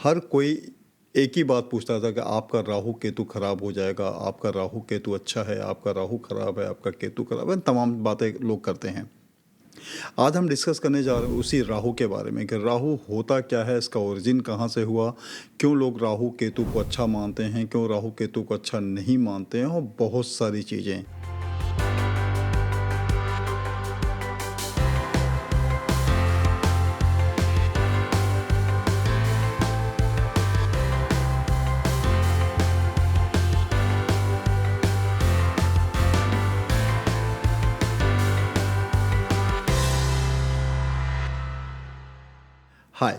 हर कोई एक ही बात पूछता था कि आपका राहु केतु खराब हो जाएगा, आपका राहु केतु अच्छा है, आपका राहु खराब है, आपका केतु खराब है, तमाम बातें लोग करते हैं। आज हम डिस्कस करने जा रहे हैं उसी राहु के बारे में कि राहु होता क्या है, इसका ओरिजिन कहाँ से हुआ, क्यों लोग राहु केतु को अच्छा मानते हैं, क्यों राहु केतु को अच्छा नहीं मानते हैं, और बहुत सारी चीज़ें। Hi,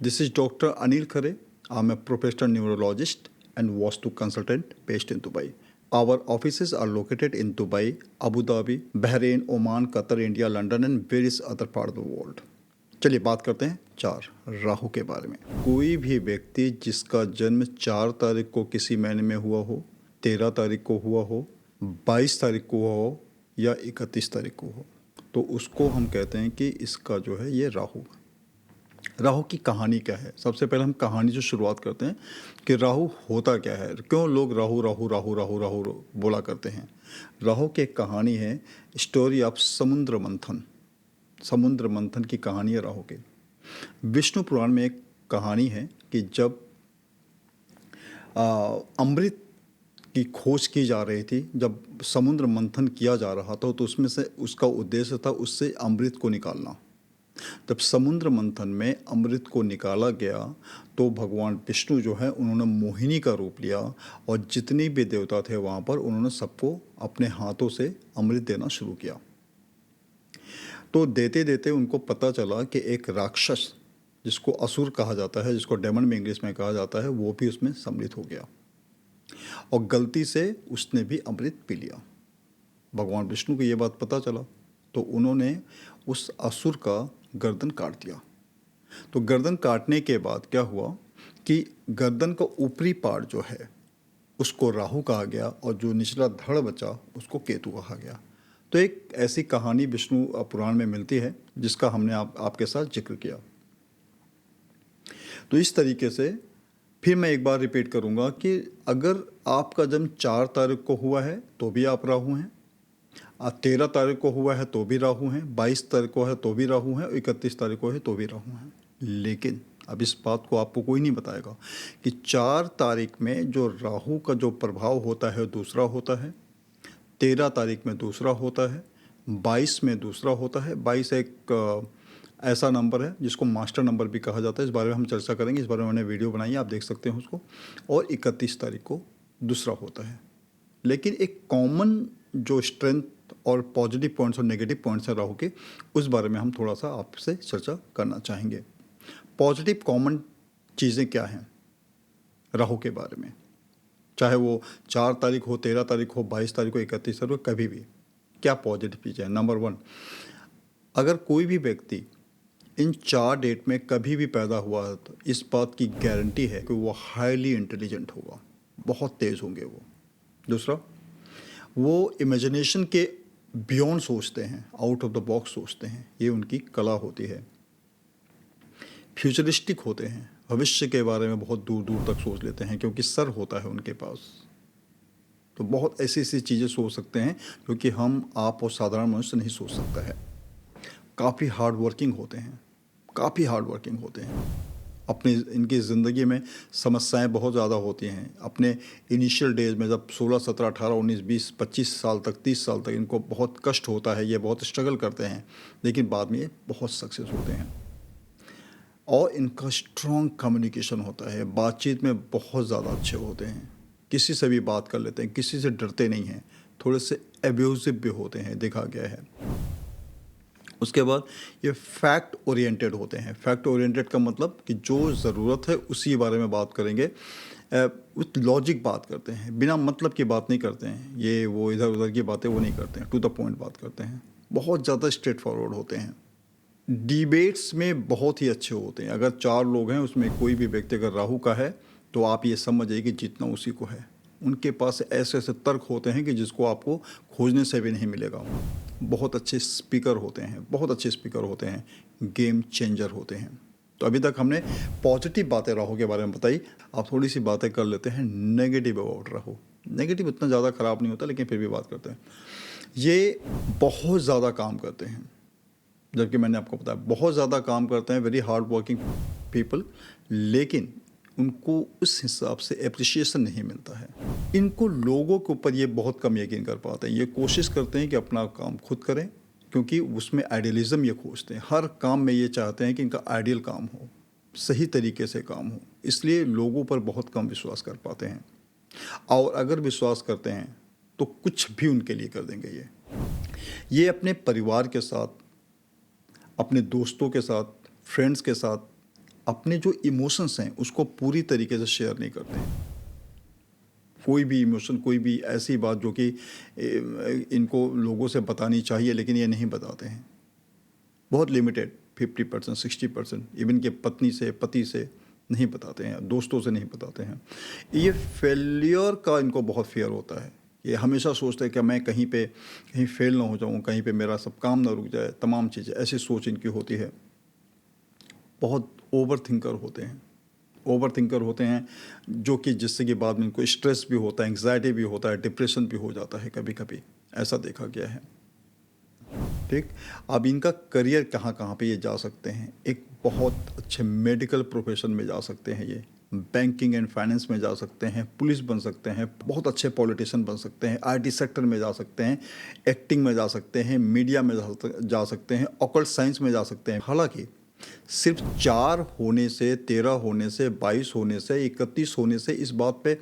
this is Dr. Anil Khare. I'm a professional neurologist and Vastu consultant based in Dubai. Our offices are located in Dubai, Abu Dhabi, Bahrain, Oman, Qatar, India, London and various other parts of the world. चलिए बात करते हैं 4 राहु के बारे में। कोई भी व्यक्ति जिसका जन्म 4 तारीख को किसी महीने में हुआ हो, 13 तारीख को हुआ हो, 22 तारीख को हुआ हो या 31 तारीख को हो, तो उसको हम कहते हैं कि इसका जो है ये राहु। राहु की कहानी क्या है? सबसे पहले हम कहानी से शुरुआत करते हैं कि राहु होता क्या है, क्यों लोग राहु राहु राहु राहु राहु बोला करते हैं। राहु की एक कहानी है, स्टोरी ऑफ समुद्र मंथन। समुद्र मंथन की कहानी है राहु की। विष्णु पुराण में एक कहानी है कि जब अमृत की खोज की जा रही थी, जब समुद्र मंथन किया जा रहा था, तो उसमें से उसका उद्देश्य था उससे अमृत को निकालना। जब समुद्र मंथन में अमृत को निकाला गया तो भगवान विष्णु जो है उन्होंने मोहिनी का रूप लिया और जितने भी देवता थे वहाँ पर उन्होंने सबको अपने हाथों से अमृत देना शुरू किया। तो देते देते उनको पता चला कि एक राक्षस जिसको असुर कहा जाता है, जिसको डेमन में इंग्लिश में कहा जाता है, वो भी उसमें सम्मिलित हो गया और गलती से उसने भी अमृत पी लिया। भगवान विष्णु को ये बात पता चला तो उन्होंने उस असुर का गर्दन काट दिया। तो गर्दन काटने के बाद क्या हुआ कि गर्दन का ऊपरी पार्ट जो है उसको राहु कहा गया और जो निचला धड़ बचा उसको केतु कहा गया। तो एक ऐसी कहानी विष्णु पुराण में मिलती है जिसका हमने आपके साथ जिक्र किया। तो इस तरीके से फिर मैं एक बार रिपीट करूंगा कि अगर आपका जन्म 4 तारीख को हुआ है तो भी आप राहु हैं, 13 तारीख को हुआ है तो भी राहु हैं, 22 तारीख को है तो भी राहु हैं, 31 तारीख को है तो भी राहु हैं। लेकिन अब इस बात को आपको कोई नहीं बताएगा कि 4 तारीख में जो राहु का जो प्रभाव होता है दूसरा होता है, 13 तारीख में दूसरा होता है, 22 में दूसरा होता है। 22 एक ऐसा नंबर है जिसको मास्टर नंबर भी कहा जाता है। इस बारे में हम चर्चा करेंगे, इस बारे में मैंने वीडियो बनाई है, आप देख सकते हैं उसको। और 31 तारीख को दूसरा होता है। लेकिन एक कॉमन जो स्ट्रेंथ और पॉजिटिव पॉइंट्स और नेगेटिव पॉइंट्स हैं राहु के, उस बारे में हम थोड़ा सा आपसे चर्चा करना चाहेंगे। पॉजिटिव कॉमन चीज़ें क्या हैं राहु के बारे में, चाहे वो 4 तारीख हो, 13 तारीख हो, 22 तारीख हो, 31 तारीख हो, कभी भी क्या पॉजिटिव चीज़ें हैं। नंबर 1, अगर कोई भी व्यक्ति इन 4 डेट में कभी भी पैदा हुआ है तो इस बात की गारंटी है कि वो हाईली इंटेलिजेंट होगा, बहुत तेज़ होंगे वो। दूसरा, वो इमेजिनेशन के बियॉन्ड सोचते हैं, आउट ऑफ द बॉक्स सोचते हैं, ये उनकी कला होती है। फ्यूचरिस्टिक होते हैं, भविष्य के बारे में बहुत दूर दूर तक सोच लेते हैं क्योंकि सर होता है उनके पास। तो बहुत ऐसी ऐसी चीज़ें सोच सकते हैं क्योंकि हम, आप और साधारण मनुष्य नहीं सोच सकता है। काफ़ी हार्ड वर्किंग होते हैं, काफ़ी हार्ड वर्किंग होते हैं। अपनी इनकी ज़िंदगी में समस्याएं बहुत ज़्यादा होती हैं। अपने इनिशियल डेज में जब 16, 17, 18, 19, 20, 25 साल तक, 30 साल तक इनको बहुत कष्ट होता है, ये बहुत स्ट्रगल करते हैं, लेकिन बाद में ये बहुत सक्सेस होते हैं। और इनका स्ट्रॉन्ग कम्युनिकेशन होता है, बातचीत में बहुत ज़्यादा अच्छे होते हैं, किसी से भी बात कर लेते हैं, किसी से डरते नहीं हैं, थोड़े से एब्यूजिव भी होते हैं, देखा गया है। उसके बाद ये फैक्ट ओरिएंटेड होते हैं। फैक्ट ओरिएंटेड का मतलब कि जो ज़रूरत है उसी बारे में बात करेंगे, विथ लॉजिक बात करते हैं, बिना मतलब की बात नहीं करते हैं, ये वो इधर उधर की बातें वो नहीं करते हैं, टू द पॉइंट बात करते हैं, बहुत ज़्यादा स्ट्रेट फॉरवर्ड होते हैं। डिबेट्स में बहुत ही अच्छे होते हैं। अगर 4 लोग हैं उसमें कोई भी व्यक्ति अगर राहु का है तो आप ये समझिए कि जीतना उसी को है। उनके पास ऐसे ऐसे तर्क होते हैं कि जिसको आपको खोजने से भी नहीं मिलेगा। बहुत अच्छे स्पीकर होते हैं, बहुत अच्छे स्पीकर होते हैं, गेम चेंजर होते हैं। तो अभी तक हमने पॉजिटिव बातें राहु के बारे में बताई, आप थोड़ी सी बातें कर लेते हैं नेगेटिव अबाउट राहु। नेगेटिव उतना ज़्यादा ख़राब नहीं होता, लेकिन फिर भी बात करते हैं। ये बहुत ज़्यादा काम करते हैं, जबकि मैंने आपको बताया बहुत ज़्यादा काम करते हैं, वेरी हार्ड वर्किंग पीपल, लेकिन उनको उस हिसाब से एप्रिसिएशन नहीं मिलता है। इनको लोगों के ऊपर ये बहुत कम यकीन कर पाते हैं। ये कोशिश करते हैं कि अपना काम खुद करें, क्योंकि उसमें आइडियलिज्म ये खोजते हैं। हर काम में ये चाहते हैं कि इनका आइडियल काम हो, सही तरीके से काम हो, इसलिए लोगों पर बहुत कम विश्वास कर पाते हैं। और अगर विश्वास करते हैं तो कुछ भी उनके लिए कर देंगे। ये अपने परिवार के साथ, अपने दोस्तों के साथ, फ्रेंड्स के साथ अपने जो इमोशंस हैं उसको पूरी तरीके से शेयर नहीं करते हैं। कोई भी इमोशन, कोई भी ऐसी बात जो कि इनको लोगों से बतानी चाहिए लेकिन ये नहीं बताते हैं। बहुत लिमिटेड, 50%, 60%, इवन के पत्नी से, पति से नहीं बताते हैं, दोस्तों से नहीं बताते हैं। ये फेलियर का इनको बहुत फियर होता है। ये हमेशा सोचते हैं कि मैं कहीं फेल ना हो जाऊँ, कहीं पे मेरा सब काम ना रुक जाए, तमाम चीज़ें, ऐसी सोच इनकी होती है। बहुत ओवर थिंकर होते हैं जो कि जिससे कि बाद में इनको स्ट्रेस भी होता है, एंग्जाइटी भी होता है, डिप्रेशन भी हो जाता है कभी कभी, ऐसा देखा गया है। ठीक, अब इनका करियर कहाँ कहाँ पे ये जा सकते हैं। एक बहुत अच्छे मेडिकल प्रोफेशन में जा सकते हैं, ये बैंकिंग एंड फाइनेंस में जा सकते हैं, पुलिस बन सकते हैं, बहुत अच्छे पॉलिटिशियन बन सकते हैं, आईटी सेक्टर में जा सकते हैं, एक्टिंग में जा सकते हैं, मीडिया में जा सकते हैं, ऑकल्ट साइंस में जा सकते हैं। हालांकि सिर्फ 4 होने से, 13 होने से, 22 होने से, 31 होने से इस बात पे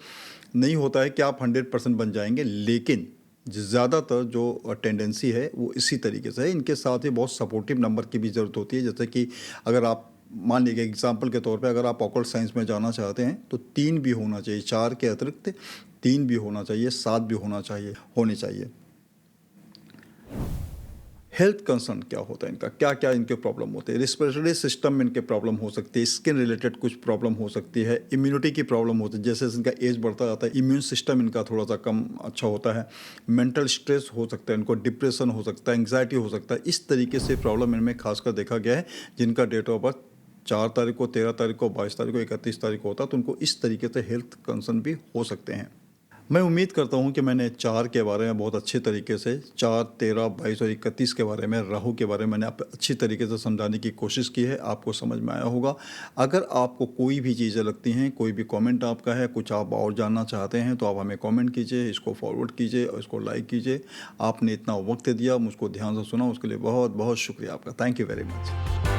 नहीं होता है कि आप 100% बन जाएंगे, लेकिन ज़्यादातर जो टेंडेंसी है वो इसी तरीके से है। इनके साथ ही बहुत सपोर्टिव नंबर की भी ज़रूरत होती है। जैसे कि अगर आप मान लीजिए एग्जाम्पल के तौर पे, अगर आप ऑकल्ट साइंस में जाना चाहते हैं तो 3 भी होना चाहिए, 4 के अतिरिक्त 3 भी होना चाहिए, 7 भी होने चाहिए। हेल्थ कंसर्न क्या होता है इनका, क्या क्या इनके प्रॉब्लम होते हैं। रिस्पिरेटरी सिस्टम में इनके प्रॉब्लम हो सकती है, स्किन रिलेटेड कुछ प्रॉब्लम हो सकती है, इम्यूनिटी की प्रॉब्लम होती है, जैसे इनका एज बढ़ता जाता है इम्यून सिस्टम इनका थोड़ा सा कम अच्छा होता है, मेंटल स्ट्रेस हो सकता है, इनको डिप्रेशन हो सकता है, एंग्जाइटी हो सकता है। इस तरीके से प्रॉब्लम इनमें खासकर देखा गया है जिनका डेट ऑफ बर्थ 4 तारीख को, 13 तारीख को, 22 तारीख को, 31 तारीख को होता है, तो उनको इस तरीके से हेल्थ कंसर्न भी हो सकते हैं। मैं उम्मीद करता हूं कि मैंने 4 के बारे में बहुत अच्छे तरीके से, 4, 13, 22 और 31 के बारे में, राहु के बारे में मैंने आप अच्छी तरीके से समझाने की कोशिश की है, आपको समझ में आया होगा। अगर आपको कोई भी चीज़ें लगती हैं, कोई भी कमेंट आपका है, कुछ आप और जानना चाहते हैं, तो आप हमें कमेंट कीजिए, इसको फॉरवर्ड कीजिए और इसको लाइक कीजिए। आपने इतना वक्त दिया, मुझको ध्यान से सुना, उसके लिए बहुत बहुत शुक्रिया आपका। Thank you very much.